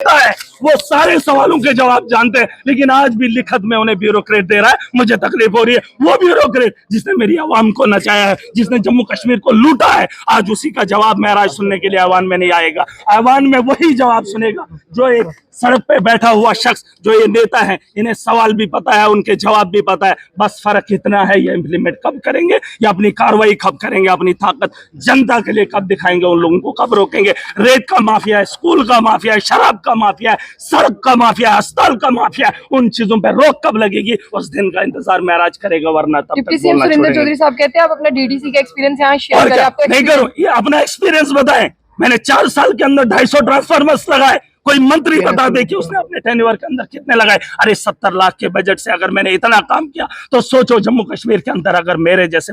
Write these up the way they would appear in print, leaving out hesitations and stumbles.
है वो सारे सवालों के जवाब जानते हैं, लेकिन आज भी लिखत में उन्हें ब्यूरोक्रेट दे रहा है। मुझे तकलीफ हो रही है। वो ब्यूरोक्रेट जिसने मेरी आवाम को नचाया है, जिसने जम्मू कश्मीर को लूटा है, आज उसी का जवाब महराज सुनने के लिए ऐवान में नहीं आएगा। ऐवान में वही जवाब सुनेगा जो एक सड़क पे बैठा हुआ शख्स, जो ये नेता है, इन्हें सवाल भी पता है, उनके जवाब भी पता है। बस फर्क इतना है, ये इम्प्लीमेंट कब करेंगे या अपनी कार्रवाई कब करेंगे, अपनी ताकत जनता के लिए कब दिखाएंगे, उन लोगों को कब रोकेंगे। रेत का माफिया है, स्कूल का माफिया है, शराब का माफिया है, सड़क का माफिया है, अस्पताल का माफिया है। उन चीजों पर रोक कब लगेगी, उस दिन का इंतजार महराज करेगा, वरना तब तक बोलना सुरेंद्र चौधरी साहब कहते हैं आप अपना डीडीसी का एक्सपीरियंस यहाँ शेयर करें। नहीं करूँ, ये अपना एक्सपीरियंस बताएं। मैंने 4 साल के अंदर 250 ट्रांसफार्मर्स लगाए। कोई मंत्री बता दे कि उसने अपने टेन्योर के अंदर कितने लगाए। अरे 70 लाख के बजट से अगर मैंने इतना काम किया तो सोचो जम्मू कश्मीर के अंदर अगर मेरे जैसे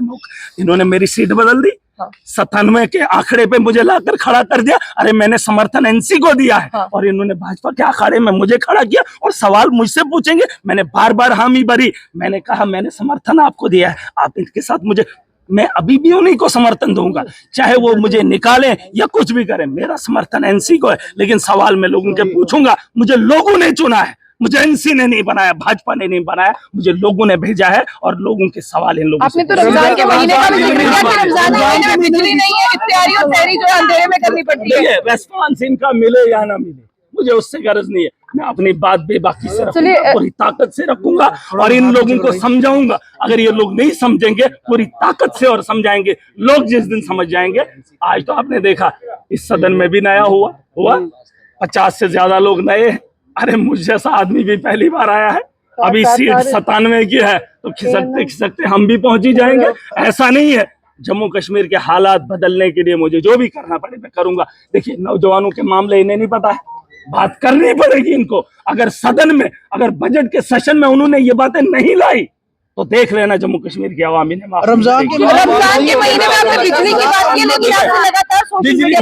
इन्होंने मेरी सीट बदल दी, 97 के आंकड़े पे मुझे लाकर खड़ा कर दिया। अरे मैंने समर्थन एनसी को दिया है और इन्होंने भाजपा के अखाड़े में मुझे खड़ा किया और सवाल मुझसे पूछेंगे। मैंने बार बार हामी भरी, मैंने कहा मैंने समर्थन आपको दिया है, आप इनके साथ मुझे, मैं अभी भी उन्हीं को समर्थन दूंगा, चाहे वो मुझे निकालें या कुछ भी करें। मेरा समर्थन एनसी को है, लेकिन सवाल मैं लोगों के पूछूंगा। मुझे लोगों ने चुना है, मुझे एनसी ने नहीं बनाया, भाजपा ने नहीं बनाया, मुझे लोगों ने भेजा है और लोगों के सवाल इन लोगों आपने तो रमजान के महीने का भी जिक्र किया कि रमजान के महीने में बिजली नहीं है, इफ्तारी और सहरी जो है अंधेरे में करनी पड़ती है। रेस्पॉन्स इनका मिले या ना मिले, मुझे उससे गर्ज नहीं है। मैं अपनी बात बेबाकी से रखूंगा, पूरी ताकत से रखूंगा और इन लोगों को समझाऊंगा। अगर ये लोग नहीं समझेंगे, पूरी ताकत से और समझाएंगे। लोग जिस दिन समझ जाएंगे, आज तो आपने देखा इस सदन में भी नया हुआ 50 से ज्यादा लोग नए। अरे मुझ जैसा आदमी भी पहली बार आया है। अभी सीट 97 की है तो खिसकते खिसकते हम भी पहुंच ही जाएंगे। ऐसा नहीं है। जम्मू कश्मीर के हालात बदलने के लिए मुझे जो भी करना पड़े मैं करूंगा। देखिए नौजवानों के मामले इन्हें नहीं पता है, बात करनी पड़ेगी इनको। अगर सदन में, अगर बजट के सेशन में उन्होंने ये बातें नहीं लाई तो देख लेना जम्मू कश्मीर की आवामी ने रमजान के महीने में आपने बिजली की बात की, लेकिन आपने लगातार बिजली,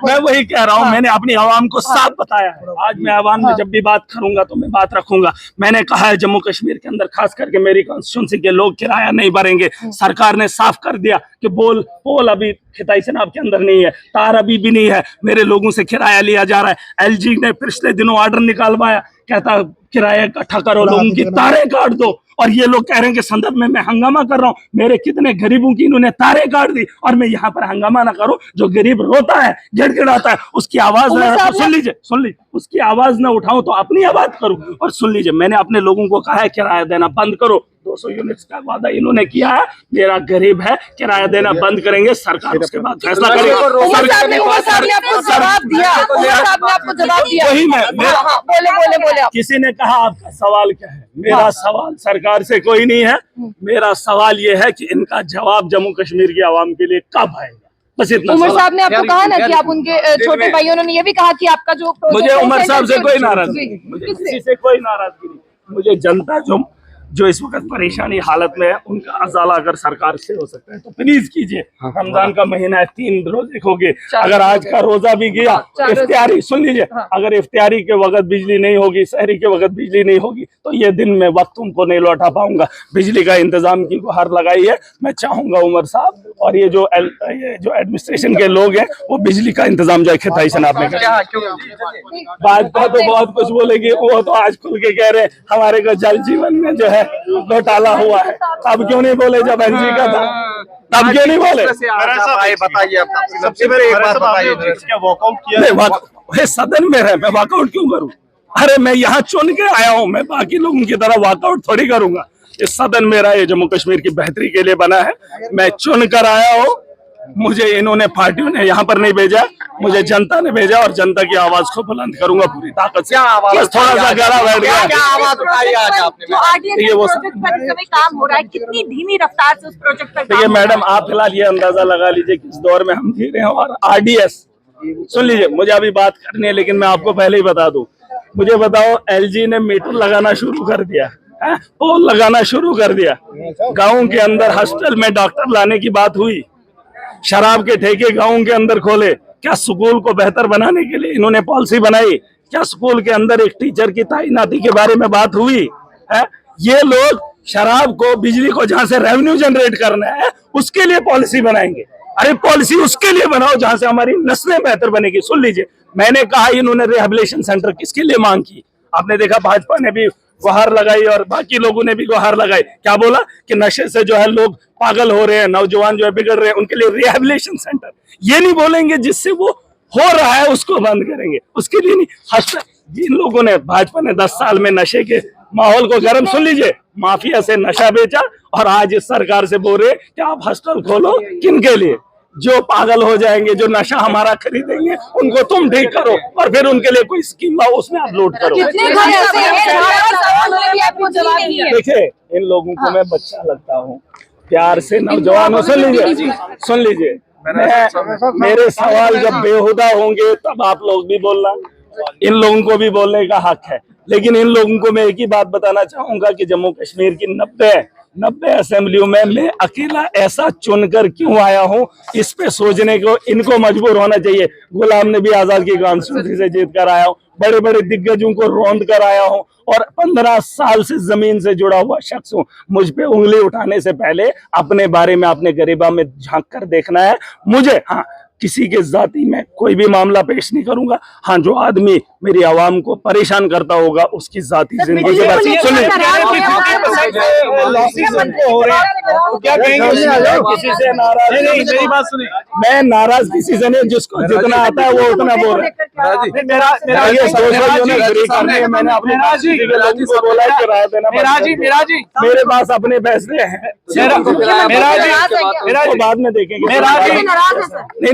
मैं वही कह रहा हूँ। मैंने अपनी आवाम को साफ बताया है। आज मैं आवाम में जब भी बात करूंगा तो मैं बात रखूंगा। मैंने कहा है जम्मू कश्मीर के अंदर खास करके मेरी कॉन्स्टिट्यूंसी के लोग किराया नहीं भरेंगे। सरकार ने साफ कर दिया कि पोल अभी खिताई सेनाब के अंदर नहीं है, तार अभी भी नहीं है, मेरे लोगों से किराया लिया जा रहा है। एलजी ने पिछले दिनों ऑर्डर निकालवाया, कहता किराया इकट्ठा करो, लोगों की तारें काट दो। और ये लोग कह रहे हैं कि संदर्भ में मैं हंगामा कर रहा हूँ। मेरे कितने गरीबों की इन्होंने तारें काट दी और मैं यहाँ पर हंगामा ना करूँ। जो गरीब रोता है, गिड़गिड़ाता है, उसकी आवाज सुन लीजिए, उसकी आवाज ना उठाऊं तो अपनी आवाज करूं। और सुन लीजिए, मैंने अपने लोगों को कहा है किराया देना बंद करो। 200 यूनिट्स का वादा इन्होंने किया है। मेरा गरीब है, किराया देना बंद करेंगे, सरकार उसके बाद फैसला करेगी। वही मैं किसी ने कहा आपका सवाल क्या है? मेरा सवाल सरकार से कोई नहीं है। मेरा सवाल ये है कि इनका जवाब जम्मू कश्मीर की आवाम के लिए कब आएगा, बस इतना। उमर साहब ने आपको कहा ना कि आप उनके छोटे भाई, उन्होंने ये भी कहा कि आपका जो मुझे उमर साहब से कोई नाराजगी, मुझे किसी से कोई नाराजगी नहीं। मुझे जनता जो इस वक्त परेशानी हालत में है, उनका अजाला अगर सरकार से हो सकता है तो प्लीज कीजिए। रमजान का महीना है, 3 रोजे हो गए। अगर आज का रोजा भी गया, इफ्तियारी सुन लीजिए, अगर इफ्तियारी के वक्त बिजली नहीं होगी, सहरी के वक्त बिजली नहीं होगी तो ये दिन में वक्त उनको नहीं लौटा पाऊंगा। बिजली का इंतजाम की गुहार लगाई है। मैं चाहूंगा उमर साहब और ये जो एडमिनिस्ट्रेशन के लोग हैं वो बिजली का इंतजाम जो खिताई से आपने भाजपा तो बहुत कुछ बोलेगी, वो तो आज खुल के कह रहे हैं हमारे को जल जीवन में जो है घोटाला हुआ है। अब क्यों नहीं बोले जब एनजी का था, तब क्यों नहीं बोले? बताइए सबसे पहले एक बात बताइए, क्या वॉकआउट किया? सदन में है, मैं वॉकआउट क्यों करूं? अरे मैं यहाँ चुन के आया हूँ, मैं बाकी लोगों की तरह वॉकआउट थोड़ी करूंगा। ये सदन मेरा, ये जम्मू कश्मीर की बेहतरी के लिए बना है। मैं चुन कर आया हूँ। मुझे इन्होंने, पार्टियों ने यहाँ पर नहीं भेजा, मुझे जनता ने भेजा और जनता की आवाज को बुलंद करूंगा पूरी ताकत से। बस थोड़ा सा गला बैठ गया। क्या आवाज उठाई आज आपने? ये वो काम हो रहा है, कितनी धीमी रफ्तार से उस प्रोजेक्ट पर। देखिए मैडम, आप फिलहाल ये अंदाजा लगा लीजिए किस दौर में हम जी रहे हैं। और RDS सुन लीजिए, मुझे अभी बात करनी है लेकिन मैं आपको पहले ही बता दूं। मुझे बताओ, LG ने मीटर लगाना शुरू कर दिया, पोल लगाना शुरू कर दिया। गाँव के अंदर हॉस्टल में डॉक्टर लाने की बात हुई। शराब के ठेके गाँव के अंदर खोले। क्या स्कूल को बेहतर बनाने के लिए इन्होंने पॉलिसी बनाई? क्या स्कूल के अंदर एक टीचर की तैनाती के बारे में बात हुई है? ये लोग शराब को, बिजली को जहां से रेवेन्यू जनरेट करना है उसके लिए पॉलिसी बनाएंगे। अरे पॉलिसी उसके लिए बनाओ जहां से हमारी नस्लें बेहतर बनेगी। सुन लीजिए, मैंने कहा इन्होंने रिहेबिलिटेशन सेंटर किसके लिए मांग की? आपने देखा भाजपा ने भी गुहार लगाई और बाकी लोगों ने भी गुहार लगाई। क्या बोला कि नशे से जो है लोग पागल हो रहे हैं, नौजवान जो है बिगड़ रहे हैं, उनके लिए रिहेबिलिटेशन सेंटर। ये नहीं बोलेंगे जिससे वो हो रहा है उसको बंद करेंगे, उसके लिए नहीं। जिन लोगों ने, भाजपा ने 10 साल में नशे के माहौल को गर्म, सुन लीजिए, माफिया से नशा बेचा और आज इस सरकार से बोल रहे कि आप हॉस्टल खोलो। किनके लिए? जो पागल हो जाएंगे, जो नशा हमारा खरीदेंगे, उनको तुम ठीक करो और फिर उनके लिए कोई स्कीम लाओ, उसमें आप लोड करो। देखिए, इन लोगों को मैं बच्चा लगता हूँ, प्यार से नौजवान हो। सुन लीजिए, मेरे सवाल जब बेहुदा होंगे तब आप लोग भी बोलना, इन लोगों को भी बोलने का हक है। लेकिन इन लोगों को मैं एक ही बात बताना चाहूंगा कि जम्मू कश्मीर की 90 असेंबलियों में मैं अकेला ऐसा चुनकर क्यों आया हूं, इस पे सोचने को इनको मजबूर होना चाहिए। गुलाम नबी आजाद की कॉन्स्टिट्यूंसी से जीत कर आया हूं, बड़े बड़े दिग्गजों को रौंद कर आया हूं और 15 साल से जमीन से जुड़ा हुआ शख्स हूं। मुझ पे उंगली उठाने से पहले अपने बारे में, अपने गरीबा में झांक कर देखना है मुझे। हाँ, किसी के जाति में कोई भी मामला पेश नहीं करूंगा। हाँ, जो आदमी मेरी आवाम को परेशान करता होगा उसकी जाति जिंदगी के बारे में सुनिए। क्या कहेंगे? किसी से नाराज नहीं, मेरी बात सुनिए, मैं नाराज किसी से नहीं, जिसको जितना आता है वो उतना बोल रहा है। मेरा ये सोशल जो है फ्री करने है, मैंने अपने लोगों को बोला है कि राय देना, मेरे पास अपने फैसले हैं, मेरा बाद में देखेंगे।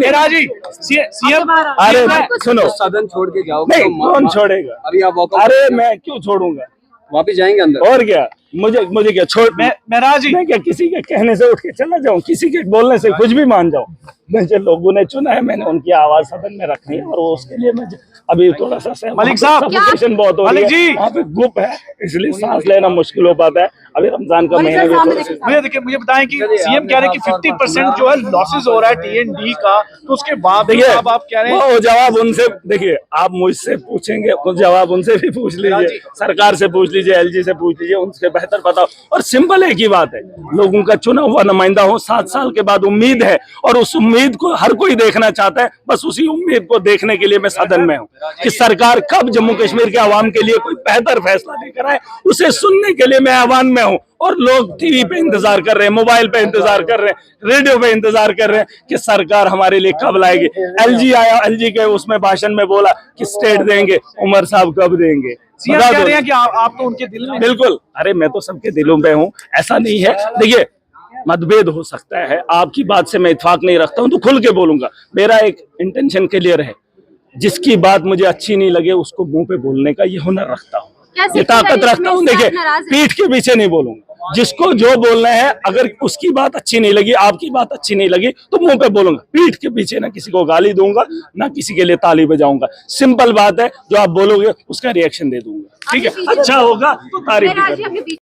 नहीं, सीएम, अरे सुनो, सदन छोड़ के जाओ। नहीं, कौन छोड़ेगा? अभी आप वॉकआउट, अरे मैं क्यों छोड़ूंगा? वापिस जाएंगे अंदर। और क्या, मुझे क्या छोड़, मैं क्या किसी के कहने से उठ के चला जाऊं, किसी के बोलने से कुछ भी मान जाऊं? मुझे लोगों ने चुना है, मैंने उनकी आवाज सदन में रखनी है और वो उसके लिए मैं अभी थोड़ा सा मलिक साहब, सफोकेशन बहुत हो रही है, वहाँ पे गुप है, इसलिए सांस लेना मुश्किल हो पाता है। अभी रमजान का महीना भी। मुझे बताएं कि सीएम कह रहे हैं कि 50% जो है लॉसेस हो रहा है टीएनडी का, तो उसके बाद देखिए, आप कह रहे हैं वो जवाब उनसे, देखिए आप मुझसे पूछेंगे कुछ जवाब उनसे भी पूछ लीजिए, सरकार से पूछ लीजिए, एलजी से पूछ लीजिए, उनसे बेहतर पता। और सिंपल एक ही बात है, लोगों का चुना हुआ नुमाइंदा हूँ, 7 साल के बाद उम्मीद है और उस उम्मीद को हर कोई देखना चाहता है। बस उसी उम्मीद को देखने के लिए मैं सदन में हूँ कि सरकार कब जम्मू कश्मीर के आवाम के लिए कोई बेहतर फैसला लेकर आए, उसे सुनने के लिए मैं आह्वान में हूँ। और लोग टीवी पे इंतजार कर रहे हैं, मोबाइल पे इंतजार कर रहे हैं, रेडियो पे इंतजार कर रहे हैं कि सरकार हमारे लिए कब लाएगी। एलजी आया, एलजी के उसमें भाषण में बोला कि स्टेट देंगे, उमर साहब कब देंगे? सीएम कह रहे हैं कि आप तो उनके दिल में। बिल्कुल, अरे मैं तो सबके दिलों में हूँ, ऐसा नहीं है। देखिए, मतभेद हो सकता है, आपकी बात से मैं इत्फाक नहीं रखता हूं तो खुल के बोलूंगा। मेरा एक इंटेंशन क्लियर है, जिसकी बात मुझे अच्छी नहीं लगे उसको मुंह पे बोलने का ये हुनर रखता हूँ, ये ताकत रखता हूँ। देखिए, पीठ के पीछे नहीं बोलूंगा, जिसको जो बोलना है, अगर उसकी बात अच्छी नहीं लगी, आपकी बात अच्छी नहीं लगी तो मुंह पे बोलूंगा। पीठ के पीछे ना किसी को गाली दूंगा, ना किसी के लिए ताली बजाऊंगा। सिंपल बात है, जो आप बोलोगे उसका रिएक्शन दे दूंगा। ठीक है, अच्छा होगा तो तारीफ करें।